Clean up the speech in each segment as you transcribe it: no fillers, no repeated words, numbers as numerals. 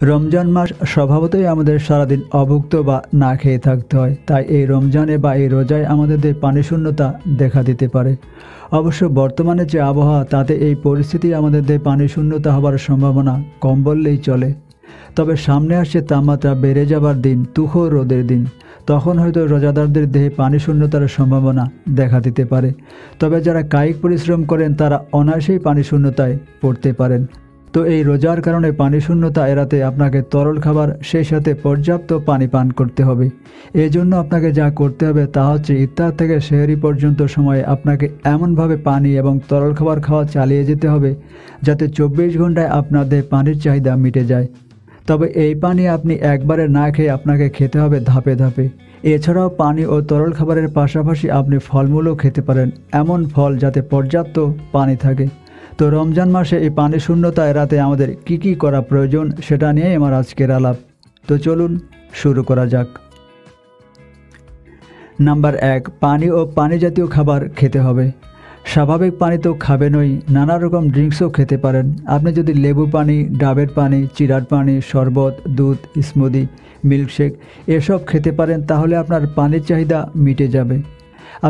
রমজান মাস স্বভাবতই আমাদের সারাদিন অভুক্ত বা না খেয়ে থাকতে হয়, তাই এই রমজানে বা এই রোজায় আমাদের পানিশূন্যতা দেখা দিতে পারে। অবশ্য বর্তমানে যে আবহাওয়া, তাতে এই পরিস্থিতি আমাদের পানিশূন্যতা হবার সম্ভাবনা কম বললেই চলে। তবে সামনে আসছে তাপমাত্রা বেড়ে যাবার দিন, তুখোর রোদের দিন। তখন হয়তো রোজাদারদের দেহে পানিশূন্যতার সম্ভাবনা দেখা দিতে পারে। তবে যারা কায়িক পরিশ্রম করেন তারা অনায়াসেই পানিশূন্যতায় পড়তে পারেন। তো এই রোজার কারণে পানিশূন্যতা এড়াতে আপনাকে তরল খাবার, সেই সাথে পর্যাপ্ত পানি পান করতে হবে। এই জন্য আপনাকে যা করতে হবে তা হচ্ছে ইফতার থেকে সেহরি পর্যন্ত সময়ে আপনাকে এমনভাবে পানি এবং তরল খাবার খাওয়া চালিয়ে যেতে হবে যাতে 24 ঘন্টায় আপনার দেহে পানির চাহিদা মিটে যায়। তবে এই পানি আপনি একবারে না খেয়ে আপনাকে খেতে হবে ধাপে ধাপে। এছাড়াও পানি ও তরল খাবারের পাশাপাশি আপনি ফলমূলও খেতে পারেন, এমন ফল যাতে পর্যাপ্ত পানি থাকে। তো রমজান মাসে এই পানিশূন্যতা এড়াতে আমাদের কি করা প্রয়োজন সেটা নিয়েই আমার আজকের আলাপ। তো চলুন শুরু করা যাক। নাম্বার 1, পানি ও পানি জাতীয় খাবার খেতে হবে। স্বাভাবিক পানি তো খাবেনই, নানা রকম ড্রিঙ্কসও খেতে পারেন। আপনি যদি লেবু পানি, ডাবের পানি, চিড়ার পানি, শরবত, দুধ, স্মুদি, মিল্কশেক এসব খেতে পারেন, তাহলে আপনার পানির চাহিদা মিটে যাবে।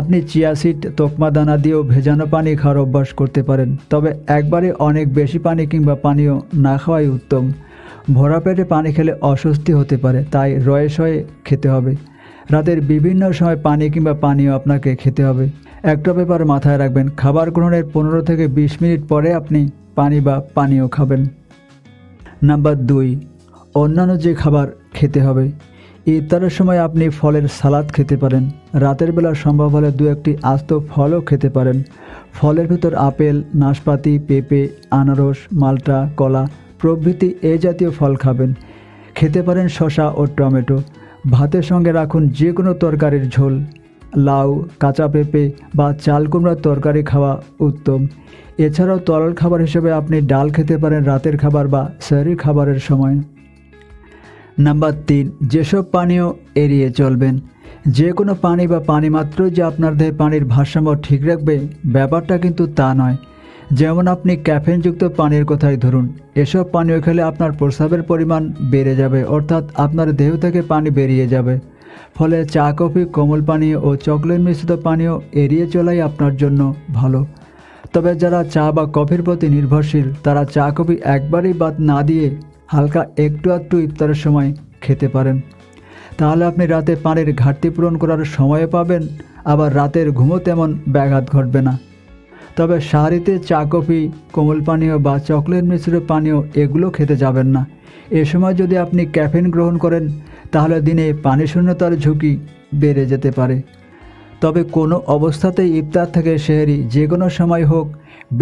আপনি চিয়া সিড, তোকমা দানা দিয়েও ভেজানো পানি খাওয়ার অভ্যাস করতে পারেন। তবে একবারে অনেক বেশি পানি কিংবা পানীয় না খাওয়াই উত্তম। ভরা পেটে পানি খেলে অস্বস্তি হতে পারে, তাই রয়ে সয়ে খেতে হবে। রাতের বিভিন্ন সময় পানি কিংবা পানীয় আপনাকে খেতে হবে। একটা ব্যাপার মাথায় রাখবেন, খাবার গ্রহণের 15 থেকে 20 মিনিট পরে আপনি পানি বা পানীয় খাবেন। নাম্বার 2, অন্যান্য যে খাবার খেতে হবে। ইফতারের সময় আপনি ফলের সালাদ খেতে পারেন। রাতের বেলা সম্ভব হলে 2-1টি আস্ত ফলও খেতে পারেন। ফলের ভিতর আপেল, নাশপাতি, পেঁপে, আনারস, মাল্টা, কলা প্রভৃতি এই জাতীয় ফল খাবেন। খেতে পারেন শসা ও টমেটো। ভাতের সঙ্গে রাখুন যে কোনো তরকারির ঝোল। লাউ, কাঁচা পেঁপে বা চাল কুমড়ার তরকারি খাওয়া উত্তম। এছাড়াও তরল খাবার হিসেবে আপনি ডাল খেতে পারেন রাতের খাবার বা সেহরির খাবারের সময়। নাম্বার 3, যেসব পানীয় এড়িয়ে চলবেন। যে কোনো পানি বা পানি মাত্রই যে আপনার দেহে পানির ভারসাম্য ঠিক রাখবে, ব্যাপারটা কিন্তু তা নয়। যেমন আপনি ক্যাফেনযুক্ত পানির কথাই ধরুন। এসব পানীয় খেলে আপনার প্রস্রাবের পরিমাণ বেড়ে যাবে, অর্থাৎ আপনার দেহ থেকে পানি বেরিয়ে যাবে। ফলে চা, কফি, কোমল পানীয় ও চকলেট মিশ্রিত পানীয় এড়িয়ে চলাই আপনার জন্য ভালো। তবে যারা চা বা কফির প্রতি নির্ভরশীল, তারা চা, কফি একবারেই বাদ না দিয়ে হালকা একটু আধটু ইফতারের সময় খেতে পারেন। তাহলে আপনি রাতে পানির ঘাটতি পূরণ করার সময় পাবেন, আবার রাতের ঘুমও তেমন ব্যাঘাত ঘটবে না। তবে সাহারিতে চা, কফি, কোমল পানীয় বা চকলেট মিশ্রিত পানীয় এগুলো খেতে যাবেন না। এ সময় যদি আপনি ক্যাফেন গ্রহণ করেন, তাহলে দিনে পানিশূন্যতার ঝুঁকি বেড়ে যেতে পারে। তবে কোনো অবস্থাতেই ইফতার থেকে সেহরি যে কোনো সময় হোক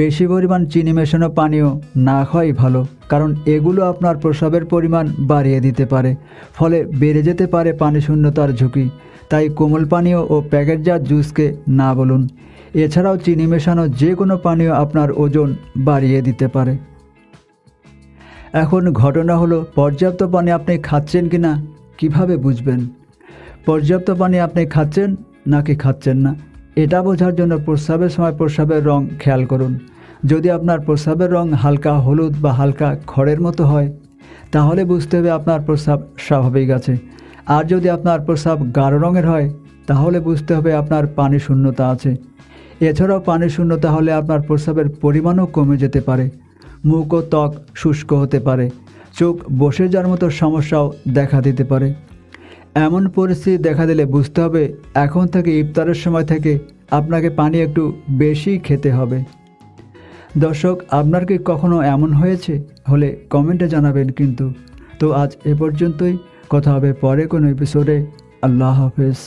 বেশি পরিমাণ চিনি মেশানো পানীয় না খাওয়াই ভালো, কারণ এগুলো আপনার প্রস্রাবের পরিমাণ বাড়িয়ে দিতে পারে, ফলে বেড়ে যেতে পারে পানিশূন্যতার ঝুঁকি। তাই কোমল পানীয় ও প্যাকেটজাত জুসকে না বলুন। এছাড়াও চিনি মেশানো যে কোনো পানীয় আপনার ওজন বাড়িয়ে দিতে পারে। এখন ঘটনা হলো, পর্যাপ্ত পানি আপনি খাচ্ছেন কি না কীভাবে বুঝবেন? পর্যাপ্ত পানি আপনি খাচ্ছেন নাকি খাচ্ছেন না, এটা বোঝার জন্য প্রস্রাবের সময় প্রস্রাবের রং খেয়াল করুন। যদি আপনার প্রস্রাবের রং হালকা হলুদ বা হালকা খড়ের মতো হয়, তাহলে বুঝতে হবে আপনার প্রস্রাব স্বাভাবিক আছে। আর যদি আপনার প্রস্রাব গাঢ় রঙের হয়, তাহলে বুঝতে হবে আপনার পানিশূন্যতা আছে। এছাড়াও পানিশূন্যতা হলে আপনার প্রস্রাবের পরিমাণও কমে যেতে পারে। মুখ ও ত্বক শুষ্ক হতে পারে। চোখ বসে যাওয়ার মতো সমস্যাও দেখা দিতে পারে। এমন পরিস্থিতি দেখা দিলে বুঝতে হবে এখন থেকে ইফতারের সময় থেকে আপনাকে পানি একটু বেশি খেতে হবে। দর্শক, আপনার কি কখনো এমন হয়েছে? হলে কমেন্টে জানাবেন কিন্তু। তো আজ এ পর্যন্তই, কথা হবে পরে কোনো এপিসোডে। আল্লাহ হাফেজ।